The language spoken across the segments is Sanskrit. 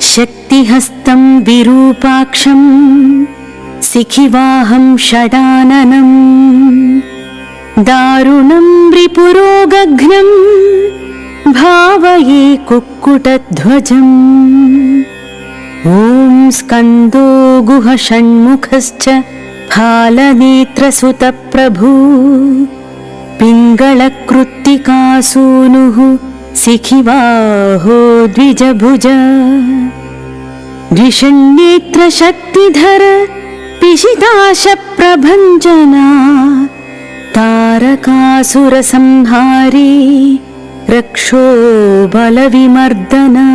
शक्तिहस्तं विरूपाक्षं शिखिवाहं षडाननं दारुणं रिपुरोगघ्नं भावये कुक्कुटध्वजम्। ॐ स्कन्दो गुहषण्मुखश्च फालनेत्रसुतप्रभू पिङ्गळकृत्तिकासूनुः शिखिवाहो द्विजभुज। द्विषण्नेत्रशक्तिधर पिशिताशप्रभञ्जना तारकासुरसंहारी रक्षो बलविमर्दना।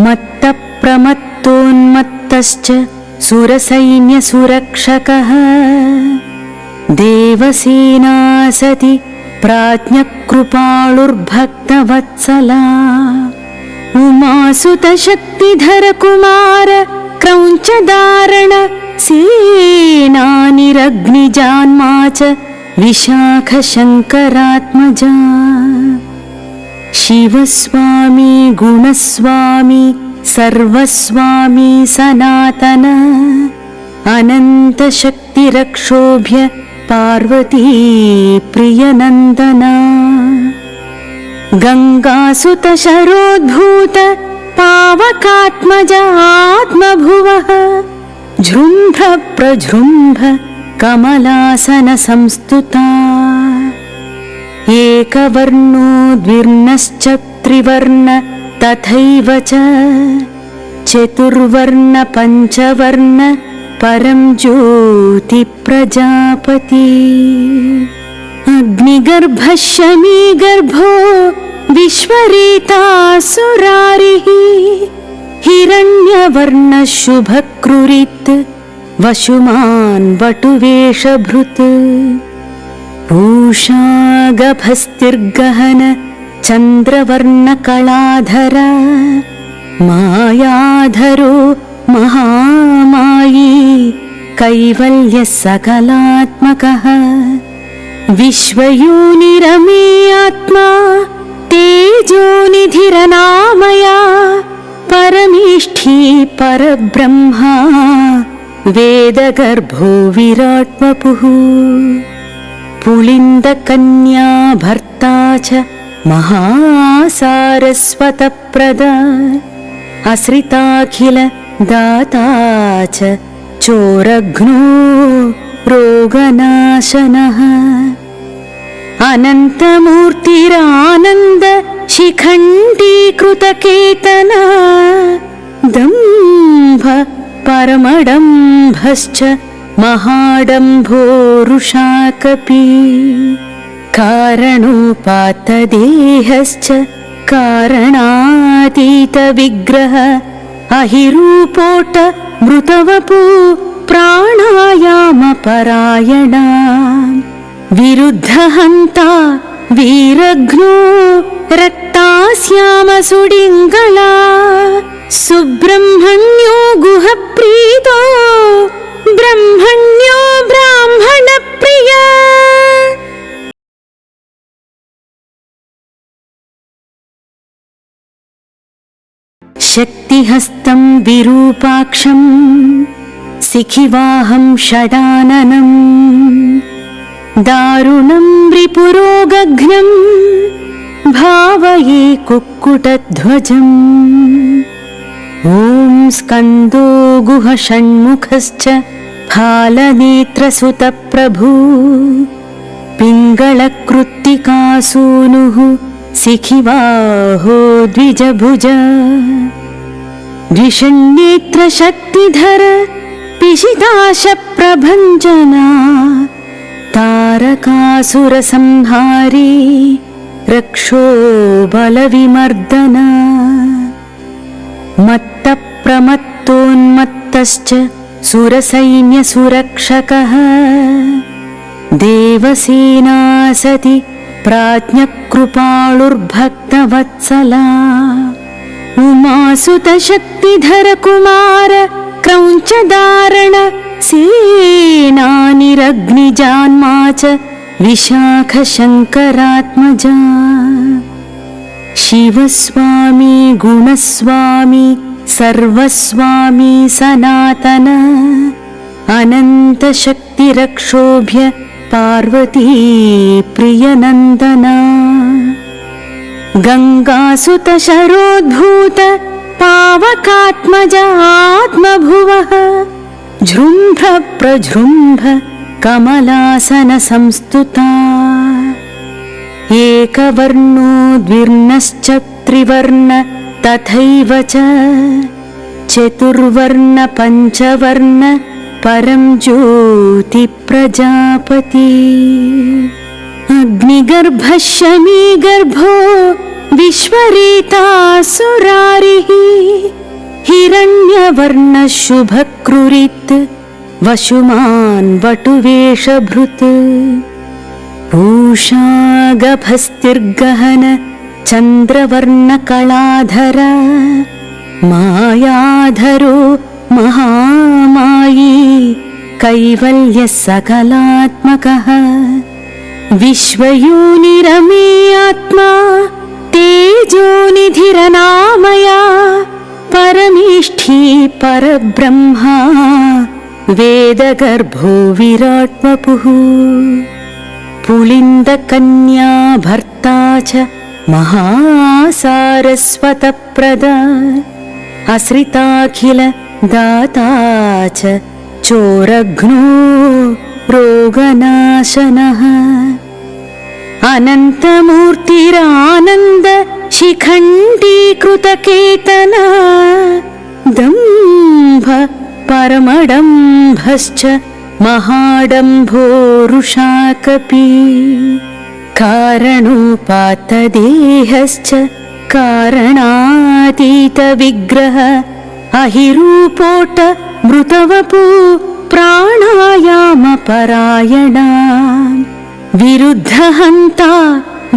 मत्तप्रमत्तोन्मत्तश्च सुरसैन्यसुरक्षकः देवसेना सति प्राज्ञकृपालुर्भक्तवत्सला। उमासुतशक्तिधर कुमार क्रौञ्चदारण सेनानिरग्निजान्मा च विशाखशङ्करात्मजा। शिवस्वामी गुणस्वामी सर्वस्वामी सनातन अनन्तशक्तिरक्षोभ्य पार्वती प्रियनन्दना। गङ्गासुतशरोद्भूत पावकात्मजात्मभुवः जृम्भ प्रजृम्भ कमलासन संस्तुता। एकवर्णो द्विर्नश्च त्रिवर्ण तथैव च चतुर्वर्ण पञ्चवर्ण परं ज्योति प्रजापति। अग्निगर्भः शमीगर्भो विश्वरेतासुरारिः हिरण्यवर्णः शुभक्रुरित् वशुमान् वटुवेषभृत्। पूषागभस्तिर्गहन चन्द्रवर्णकलाधर मायाधरो महामायी कैवल्यः सकलात्मकः। विश्वयोनिरमे आत्मा तेजोनिधिरनामया परमेष्ठी परब्रह्मा वेदगर्भो विराट्वपुः। पुलिन्दकन्या भर्ता च महासारस्वतप्रदा आश्रिताखिल दाता च चोरघ्नो रोगनाशनः। अनन्तमूर्तिरानन्द शिखण्डीकृतकेतना दम्भ परमडम्भश्च महाडम्भोरुषाकपि। कारणोपात्तदेहश्च कारणातीतविग्रह अहिरूपोट मृतवपु प्राणायामपरायणा। विरुद्धहन्ता वीरघ्नो रक्तास्यामसुडिङ्गला सुब्रह्मण्यो गुहप्रीतो ब्रह्मण्यो ब्राह्मणप्रिया। शक्तिहस्तं विरूपाक्षं शिखिवाहं षडाननं दारुणं रिपुरोगघ्नं भावये कुक्कुटध्वजम्। ॐ स्कन्दो गुहषण्मुखश्च फालनेत्रसुतप्रभू पिङ्गळकृत्तिकासूनुः शिखिवाहो द्विजभुज। द्विषण्नेत्रशक्तिधर पिशिताशप्रभञ्जना तारकासुरसंहारी रक्षो बलविमर्दना। मत्तप्रमत्तोन्मत्तश्च सुरसैन्यसुरक्षकः देवसेना सति प्राज्ञकृपालुर्भक्तवत्सला। उमासुतशक्तिधर कुमार क्रौञ्चदारण सेनानिरग्निजान्मा च विशाखशङ्करात्मजा। शिवस्वामी गुणस्वामी सर्वस्वामी सनातन अनन्तशक्तिरक्षोभ्य पार्वती प्रियनन्दना गङ्गासुत शरोद्भूत पावकात्मज आत्मभुवः जृम्भ प्रजृम्भ कमलासन संस्तुता एकवर्णो द्विर्णश्च त्रिवर्ण तथैव च चतुर्वर्ण पञ्चवर्ण परं ज्योति प्रजापति अग्निगर्भः शमीगर्भो विश्वरेतासुरारिः हिरण्यवर्णः शुभक्रुरित् वशुमान् वटुवेषभृत् पूषा गभस्तिर्गहन चन्द्रवर्णकलाधर मायाधरो महामायी कैवल्यः सकलात्मकः विश्वयोनिरमे आत्मा तेजोनिधिरनामया परमेष्ठी परब्रह्मा वेदगर्भो विराट्वपुः पुलिन्दकन्या भर्ता च महासारस्वतप्रदा असृताखिल दाता च चोरघ्नो रोगनाशनः अनन्तमूर्तिरानन्द शिखण्डीकृतकेतना दम्भ परमडम्भश्च महाडम्भोरुषाकपि कारणोपात्तदेहश्च कारणातीतविग्रह अहिरूपोट मृतवपु प्राणायामपरायणा विरुद्धहन्ता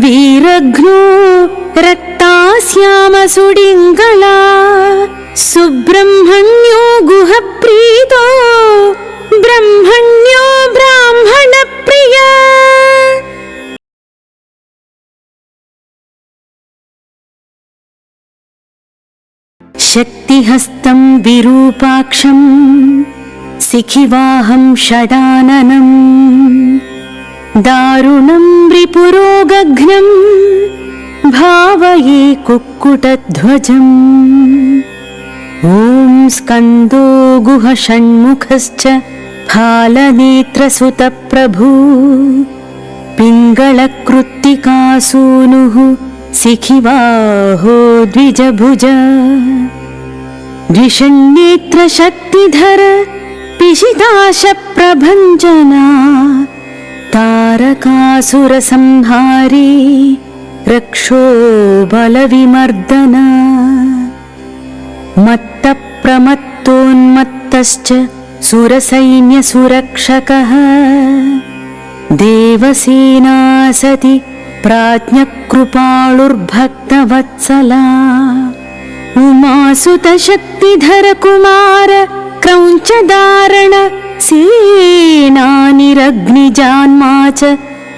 वीरघ्नो रक्तास्यामसुडिङ्गला सुब्रह्मण्यो गुहप्रीतो ब्रह्मण्यो ब्राह्मणप्रिय शक्तिहस्तं विरूपाक्षं शिखिवाहं षडाननं दारुणं रिपुरोगघ्नं भावये कुक्कुटध्वजम् ॐ स्कन्दो गुहषण्मुखश्च फालनेत्रसुतप्रभु पिङ्गळकृत्तिकासूनुः शिखिवाहो द्विजभुज द्विषण्नेत्रशक्तिधर पिशिताशप्रभञ्जना तारकासुरसंहारी रक्षो बलविमर्दना मत्तप्रमत्तोन्मत्तश्च सुरसैन्यसुरक्षकः देवसेना सति प्राज्ञकृपालुर्भक्तवत्सला उमासुतशक्तिधर कुमार क्रौञ्चदारण सेनानिरग्निजान्मा च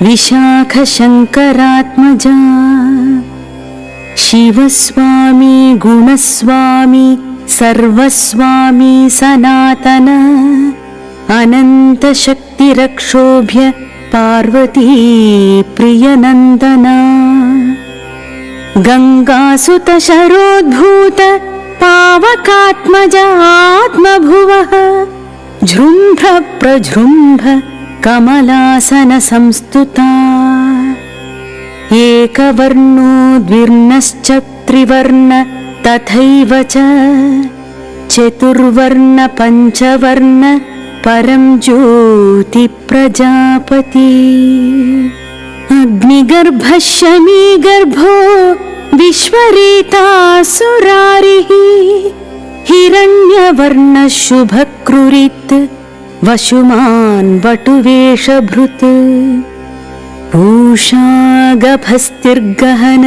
विशाखशङ्करात्मजा शिवस्वामी गुणस्वामी सर्वस्वामी सनातन अनन्तशक्तिरक्षोभ्य पार्वती प्रियनन्दना गङ्गासुत शरोद्भूत पावकात्मज आत्मभुवः जृम्भ प्रजृम्भ कमलासन संस्तुता एकवर्णो द्विर्णश्च त्रिवर्ण तथैव च चतुर्वर्ण पञ्चवर्ण परं ज्योति प्रजापति अग्निगर्भः शमीगर्भो विश्वरेतासुरारिः हिरण्यवर्णः शुभक्रुरित् वशुमान् वटुवेषभृत् पूषा गभस्तिर्गहन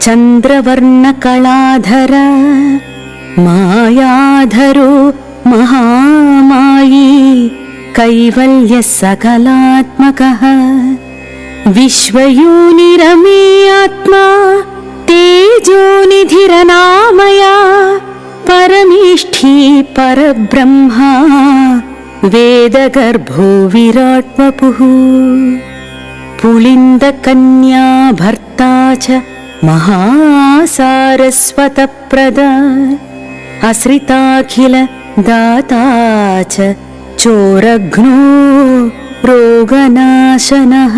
चन्द्रवर्णकलाधर मायाधरो महामायी कैवल्यः सकलात्मकः विश्वयोनिरमे आत्मा तेजोनिधिरनामया परमेष्ठी परब्रह्मा वेदगर्भो विराट्वपुः पुलिन्दकन्या भर्ता च महासारस्वतप्रदा आश्रिताखिल दाता च चोरघ्नो रोगनाशनः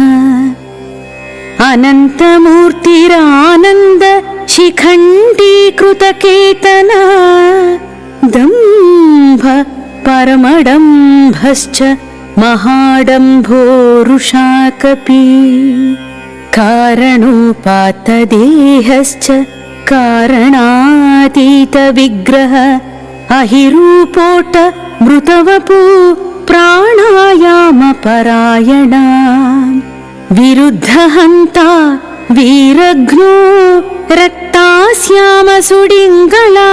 अनन्तमूर्तिरानन्द शिखण्डीकृतकेतना दम्भ परमडम्भश्च महाडम्भोरुषाकपि कारणोपात्तदेहश्च कारणातीतविग्रह अहिरूपोट मृतवपु प्राणायामपरायणा विरुद्धहन्ता वीरघ्नो रक्तास्यामसुडिङ्गला